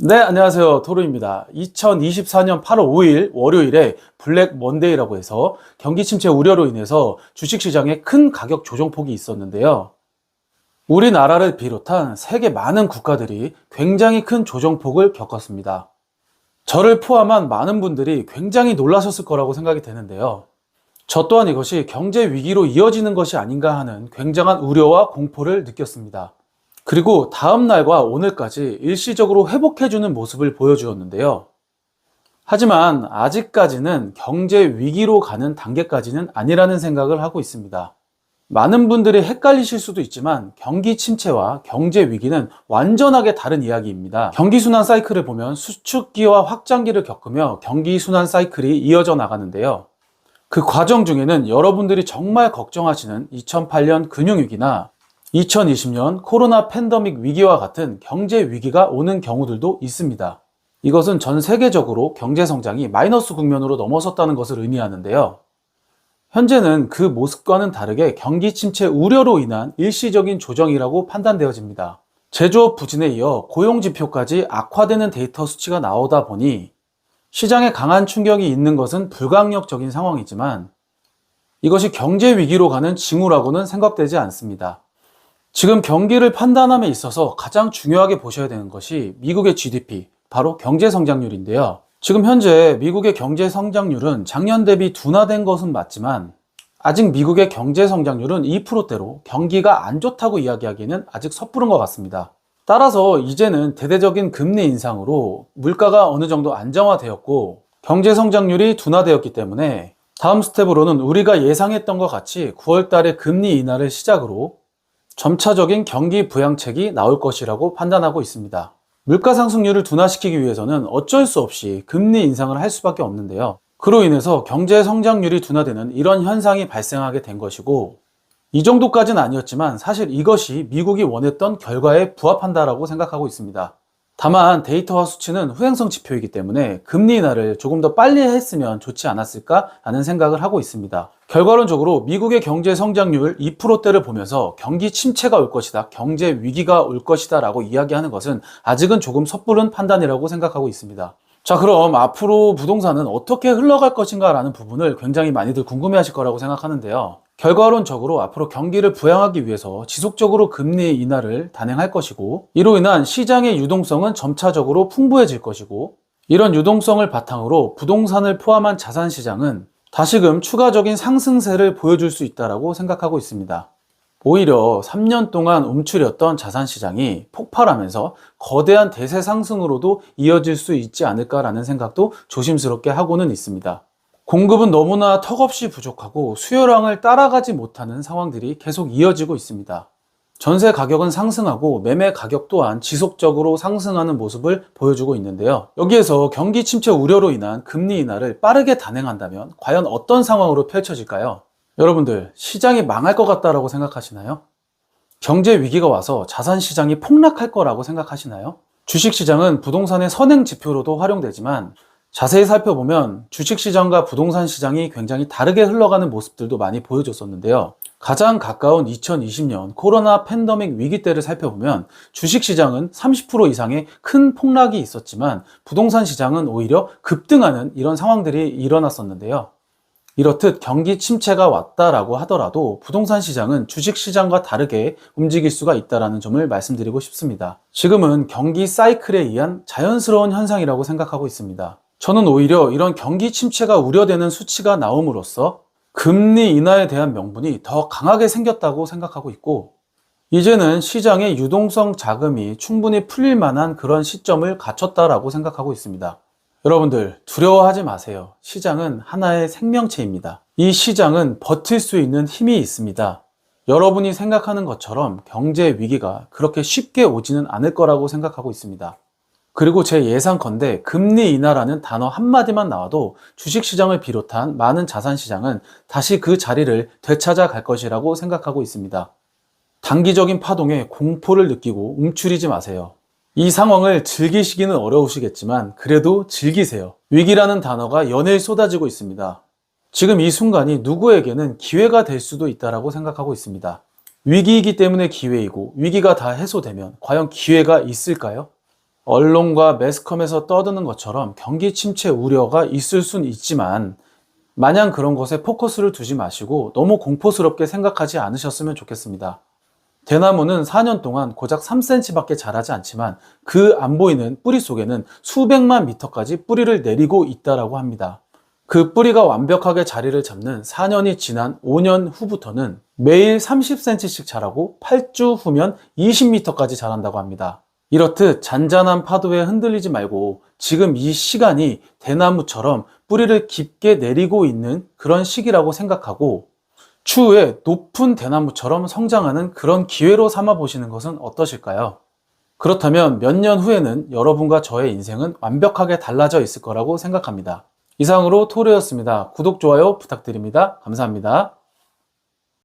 네, 안녕하세요. 토르입니다. 2024년 8월 5일 월요일에 블랙 먼데이라고 해서 경기 침체 우려로 인해서 주식시장에 큰 가격 조정폭이 있었는데요. 우리나라를 비롯한 세계 많은 국가들이 굉장히 큰 조정폭을 겪었습니다. 저를 포함한 많은 분들이 굉장히 놀라셨을 거라고 생각이 되는데요. 저 또한 이것이 경제 위기로 이어지는 것이 아닌가 하는 굉장한 우려와 공포를 느꼈습니다. 그리고 다음 날과 오늘까지 일시적으로 회복해주는 모습을 보여주었는데요. 하지만 아직까지는 경제 위기로 가는 단계까지는 아니라는 생각을 하고 있습니다. 많은 분들이 헷갈리실 수도 있지만 경기 침체와 경제 위기는 완전하게 다른 이야기입니다. 경기 순환 사이클을 보면 수축기와 확장기를 겪으며 경기 순환 사이클이 이어져 나가는데요. 그 과정 중에는 여러분들이 정말 걱정하시는 2008년 금융위기나 2020년 코로나 팬데믹 위기와 같은 경제 위기가 오는 경우들도 있습니다. 이것은 전 세계적으로 경제 성장이 마이너스 국면으로 넘어섰다는 것을 의미하는데요. 현재는 그 모습과는 다르게 경기 침체 우려로 인한 일시적인 조정이라고 판단되어집니다. 제조업 부진에 이어 고용지표까지 악화되는 데이터 수치가 나오다 보니 시장에 강한 충격이 있는 것은 불강력적인 상황이지만 이것이 경제 위기로 가는 징후라고는 생각되지 않습니다. 지금 경기를 판단함에 있어서 가장 중요하게 보셔야 되는 것이 미국의 GDP, 바로 경제 성장률인데요. 지금 현재 미국의 경제 성장률은 작년 대비 둔화된 것은 맞지만 아직 미국의 경제 성장률은 2%대로 경기가 안 좋다고 이야기하기에는 아직 섣부른 것 같습니다. 따라서 이제는 대대적인 금리 인상으로 물가가 어느 정도 안정화되었고 경제 성장률이 둔화되었기 때문에 다음 스텝으로는 우리가 예상했던 것 같이 9월 달에 금리 인하를 시작으로 점차적인 경기 부양책이 나올 것이라고 판단하고 있습니다. 물가 상승률을 둔화시키기 위해서는 어쩔 수 없이 금리 인상을 할 수밖에 없는데요. 그로 인해서 경제 성장률이 둔화되는 이런 현상이 발생하게 된 것이고 이 정도까지는 아니었지만 사실 이것이 미국이 원했던 결과에 부합한다라고 생각하고 있습니다. 다만 데이터와 수치는 후행성 지표이기 때문에 금리 인하를 조금 더 빨리 했으면 좋지 않았을까라는 생각을 하고 있습니다. 결과론적으로 미국의 경제 성장률 2%대를 보면서 경기 침체가 올 것이다, 경제 위기가 올 것이다 라고 이야기하는 것은 아직은 조금 섣부른 판단이라고 생각하고 있습니다. 자, 그럼 앞으로 부동산은 어떻게 흘러갈 것인가 라는 부분을 굉장히 많이들 궁금해 하실 거라고 생각하는데요. 결과론적으로 앞으로 경기를 부양하기 위해서 지속적으로 금리 인하를 단행할 것이고 이로 인한 시장의 유동성은 점차적으로 풍부해질 것이고 이런 유동성을 바탕으로 부동산을 포함한 자산 시장은 다시금 추가적인 상승세를 보여줄 수 있다고 생각하고 있습니다. 오히려 3년 동안 움츠렸던 자산 시장이 폭발하면서 거대한 대세 상승으로도 이어질 수 있지 않을까라는 생각도 조심스럽게 하고는 있습니다. 공급은 너무나 턱없이 부족하고 수요량을 따라가지 못하는 상황들이 계속 이어지고 있습니다. 전세 가격은 상승하고 매매 가격 또한 지속적으로 상승하는 모습을 보여주고 있는데요. 여기에서 경기 침체 우려로 인한 금리 인하를 빠르게 단행한다면 과연 어떤 상황으로 펼쳐질까요? 여러분들, 시장이 망할 것 같다라고 생각하시나요? 경제 위기가 와서 자산 시장이 폭락할 거라고 생각하시나요? 주식 시장은 부동산의 선행 지표로도 활용되지만 자세히 살펴보면 주식시장과 부동산 시장이 굉장히 다르게 흘러가는 모습들도 많이 보여줬었는데요. 가장 가까운 2020년 코로나 팬데믹 위기 때를 살펴보면 주식시장은 30% 이상의 큰 폭락이 있었지만 부동산 시장은 오히려 급등하는 이런 상황들이 일어났었는데요. 이렇듯 경기 침체가 왔다라고 하더라도 부동산 시장은 주식 시장과 다르게 움직일 수가 있다는 점을 말씀드리고 싶습니다. 지금은 경기 사이클에 의한 자연스러운 현상이라고 생각하고 있습니다. 저는 오히려 이런 경기 침체가 우려되는 수치가 나옴으로써 금리 인하에 대한 명분이 더 강하게 생겼다고 생각하고 있고 이제는 시장의 유동성 자금이 충분히 풀릴 만한 그런 시점을 갖췄다라고 생각하고 있습니다. 여러분들, 두려워하지 마세요. 시장은 하나의 생명체입니다. 이 시장은 버틸 수 있는 힘이 있습니다. 여러분이 생각하는 것처럼 경제 위기가 그렇게 쉽게 오지는 않을 거라고 생각하고 있습니다. 그리고 제 예상컨대 금리 인하라는 단어 한마디만 나와도 주식시장을 비롯한 많은 자산시장은 다시 그 자리를 되찾아 갈 것이라고 생각하고 있습니다. 단기적인 파동에 공포를 느끼고 움츠리지 마세요. 이 상황을 즐기시기는 어려우시겠지만 그래도 즐기세요. 위기라는 단어가 연일 쏟아지고 있습니다. 지금 이 순간이 누구에게는 기회가 될 수도 있다고 생각하고 있습니다. 위기이기 때문에 기회이고 위기가 다 해소되면 과연 기회가 있을까요? 언론과 매스컴에서 떠드는 것처럼 경기 침체 우려가 있을 순 있지만 마냥 그런 것에 포커스를 두지 마시고 너무 공포스럽게 생각하지 않으셨으면 좋겠습니다. 대나무는 4년 동안 고작 3cm밖에 자라지 않지만 그 안 보이는 뿌리 속에는 수백만 미터까지 뿌리를 내리고 있다라고 합니다. 그 뿌리가 완벽하게 자리를 잡는 4년이 지난 5년 후부터는 매일 30cm씩 자라고 8주 후면 20m까지 자란다고 합니다. 이렇듯 잔잔한 파도에 흔들리지 말고 지금 이 시간이 대나무처럼 뿌리를 깊게 내리고 있는 그런 시기라고 생각하고 추후에 높은 대나무처럼 성장하는 그런 기회로 삼아 보시는 것은 어떠실까요? 그렇다면 몇 년 후에는 여러분과 저의 인생은 완벽하게 달라져 있을 거라고 생각합니다. 이상으로 토르였습니다. 구독, 좋아요 부탁드립니다. 감사합니다.